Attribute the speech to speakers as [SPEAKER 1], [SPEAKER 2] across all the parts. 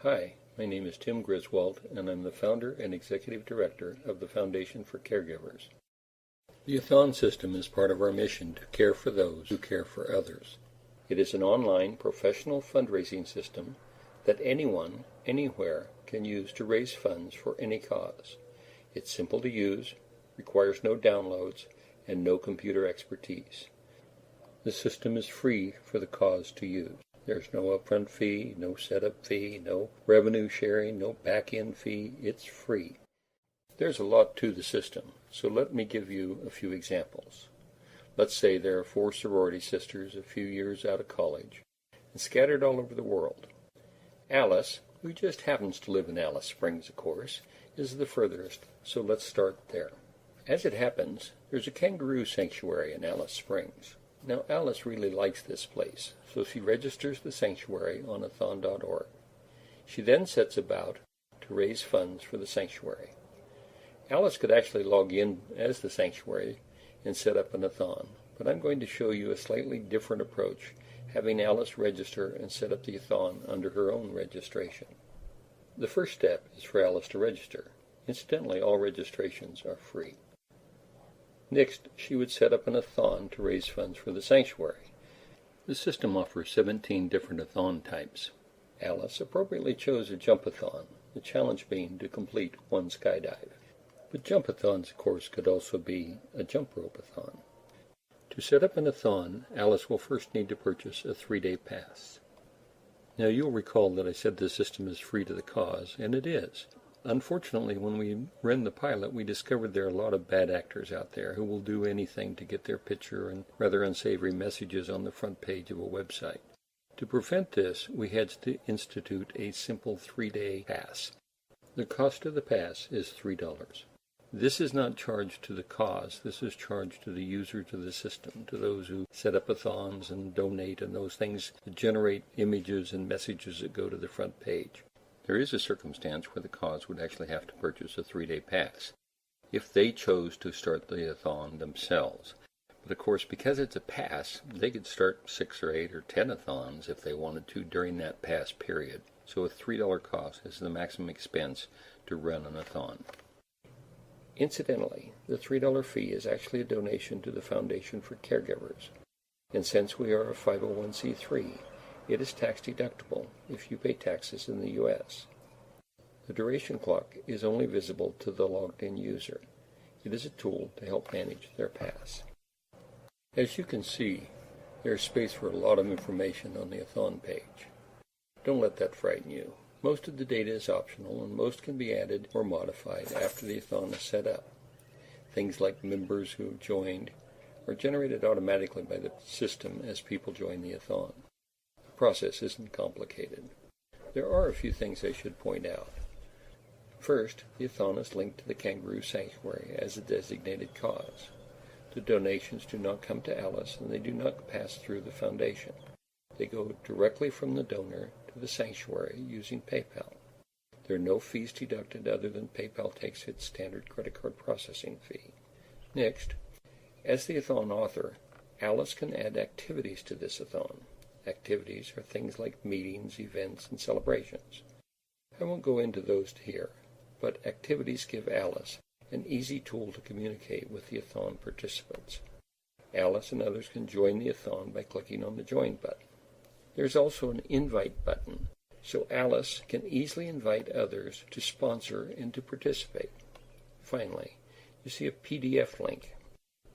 [SPEAKER 1] Hi, my name is Tim Griswold, and I'm the founder and executive director of the Foundation for Caregivers. The A-thon system is part of our mission to care for those who care for others. It is an online professional fundraising system that anyone, anywhere, can use to raise funds for any cause. It's simple to use, requires no downloads, and no computer expertise. The system is free for the cause to use. There's no upfront fee, no setup fee, no revenue sharing, no back-end fee. It's free. There's a lot to the system, so let me give you a few examples. Let's say there are 4 sorority sisters a few years out of college and scattered all over the world. Alice, who just happens to live in Alice Springs, of course, is the furthest, so let's start there. As it happens, there's a kangaroo sanctuary in Alice Springs. Now, Alice really likes this place, so she registers the sanctuary on A-thon.org. She then sets about to raise funds for the sanctuary. Alice could actually log in as the sanctuary and set up an A-thon, but I'm going to show you a slightly different approach, having Alice register and set up the A-thon under her own registration. The first step is for Alice to register. Incidentally, all registrations are free. Next, she would set up an A-thon to raise funds for the sanctuary. The system offers 17 different A-thon types. Alice appropriately chose a jump-a-thon, the challenge being to complete 1 skydive. But jump-a-thons, of course, could also be a jump rope-a-thon. To set up an A-thon, Alice will first need to purchase a 3-day pass. Now, you'll recall that I said the system is free to the cause, and it is. Unfortunately, when we ran the pilot, we discovered there are a lot of bad actors out there who will do anything to get their picture and rather unsavory messages on the front page of a website. To prevent this, we had to institute a simple 3-day pass. The cost of the pass is $3. This is not charged to the cause. This is charged to the users of the system, to those who set up A-thons and donate and those things that generate images and messages that go to the front page. There is a circumstance where the cause would actually have to purchase a 3-day pass if they chose to start the A-thon themselves. But of course, because it's a pass, they could start 6 or 8 or 10 A-thons if they wanted to during that pass period. So a $3 cost is the maximum expense to run an A-thon. Incidentally, the $3 fee is actually a donation to the Foundation for Caregivers. And since we are a 501c3, it is tax deductible if you pay taxes in the U.S. The duration clock is only visible to the logged-in user. It is a tool to help manage their pass. As you can see, there is space for a lot of information on the A-thon page. Don't let that frighten you. Most of the data is optional, and most can be added or modified after the A-thon is set up. Things like members who have joined are generated automatically by the system as people join the A-thon. The process isn't complicated. There are a few things I should point out. First, the A-thon is linked to the kangaroo sanctuary as a designated cause. The donations do not come to Alice, and they do not pass through the foundation. They go directly from the donor to the sanctuary using PayPal. There are no fees deducted other than PayPal takes its standard credit card processing fee. Next, as the A-thon author, Alice can add activities to this A-thon. Activities are things like meetings, events, and celebrations. I won't go into those here, but activities give Alice an easy tool to communicate with the A-thon participants. Alice and others can join the A-thon by clicking on the Join button. There's also an Invite button, so Alice can easily invite others to sponsor and to participate. Finally, you see a PDF link.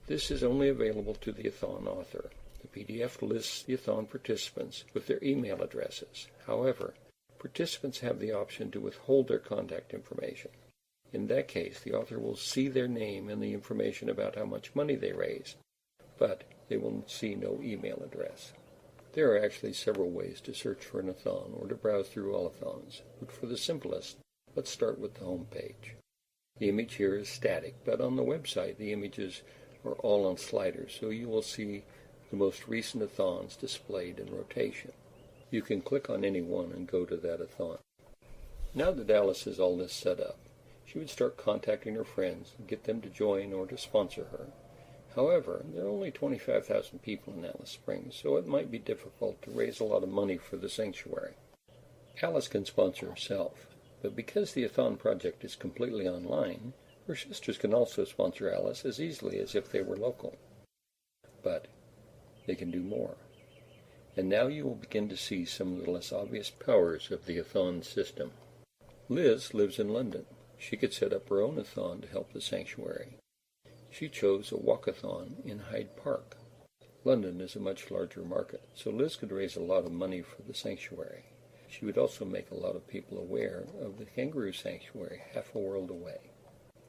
[SPEAKER 1] This is only available to the A-thon author. The PDF lists the A-thon participants with their email addresses. However, participants have the option to withhold their contact information. In that case, the author will see their name and the information about how much money they raised, but they will see no email address. There are actually several ways to search for an A-thon or to browse through all A-thons, but for the simplest, let's start with the home page. The image here is static, but on the website the images are all on sliders, so you will see the most recent A-thons displayed in rotation. You can click on any one and go to that A-thon. Now that Alice has all this set up, she would start contacting her friends and get them to join or to sponsor her. However, there are only 25,000 people in Alice Springs, so it might be difficult to raise a lot of money for the sanctuary. Alice can sponsor herself, but because the A-thon project is completely online, her sisters can also sponsor Alice as easily as if they were local. But they can do more. And now you will begin to see some of the less obvious powers of the A-thon system. Liz lives in London. She could set up her own A-thon to help the sanctuary. She chose a walk-a-thon in Hyde Park. London is a much larger market, so Liz could raise a lot of money for the sanctuary. She would also make a lot of people aware of the kangaroo sanctuary half a world away.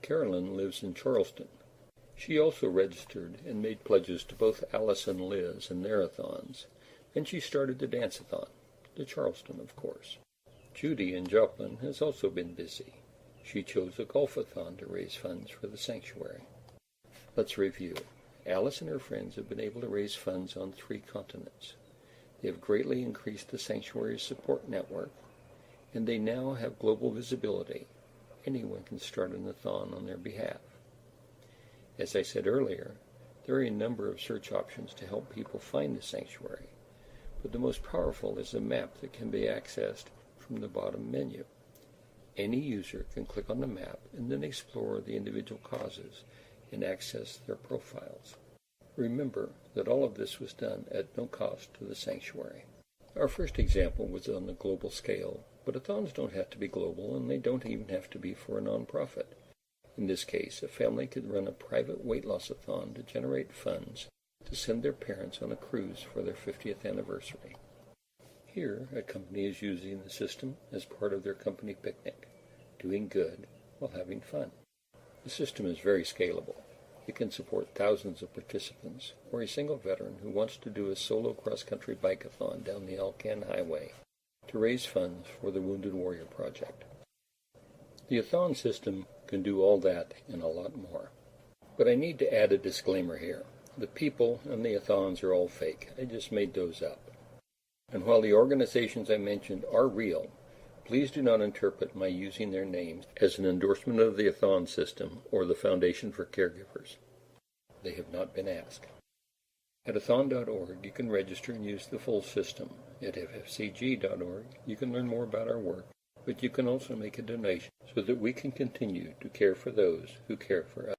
[SPEAKER 1] Carolyn lives in Charleston. She also registered and made pledges to both Alice and Liz and their A-thons, and she started the dance-a-thon, to Charleston, of course. Judy in Joplin has also been busy. She chose a golf-a-thon to raise funds for the sanctuary. Let's review. Alice and her friends have been able to raise funds on 3 continents. They have greatly increased the sanctuary's support network, and they now have global visibility. Anyone can start an A-thon on their behalf. As I said earlier, there are a number of search options to help people find the sanctuary, but the most powerful is a map that can be accessed from the bottom menu. Any user can click on the map and then explore the individual causes and access their profiles. Remember that all of this was done at no cost to the sanctuary. Our first example was on a global scale, but A-thons don't have to be global, and they don't even have to be for a nonprofit. In this case, a family could run a private weight loss A-thon to generate funds to send their parents on a cruise for their 50th anniversary. Here, a company is using the system as part of their company picnic, doing good while having fun. The system is very scalable. It can support thousands of participants, or a single veteran who wants to do a solo cross-country bike-a-thon down the Alcan Highway to raise funds for the Wounded Warrior Project. The A-thon system can do all that and a lot more. But I need to add a disclaimer here. The people and the A-thons are all fake. I just made those up. And while the organizations I mentioned are real, please do not interpret my using their names as an endorsement of the A-thon system or the Foundation for Caregivers. They have not been asked. At a-thon.org, you can register and use the full system. At ffcg.org, you can learn more about our work, but you can also make a donation so that we can continue to care for those who care for us.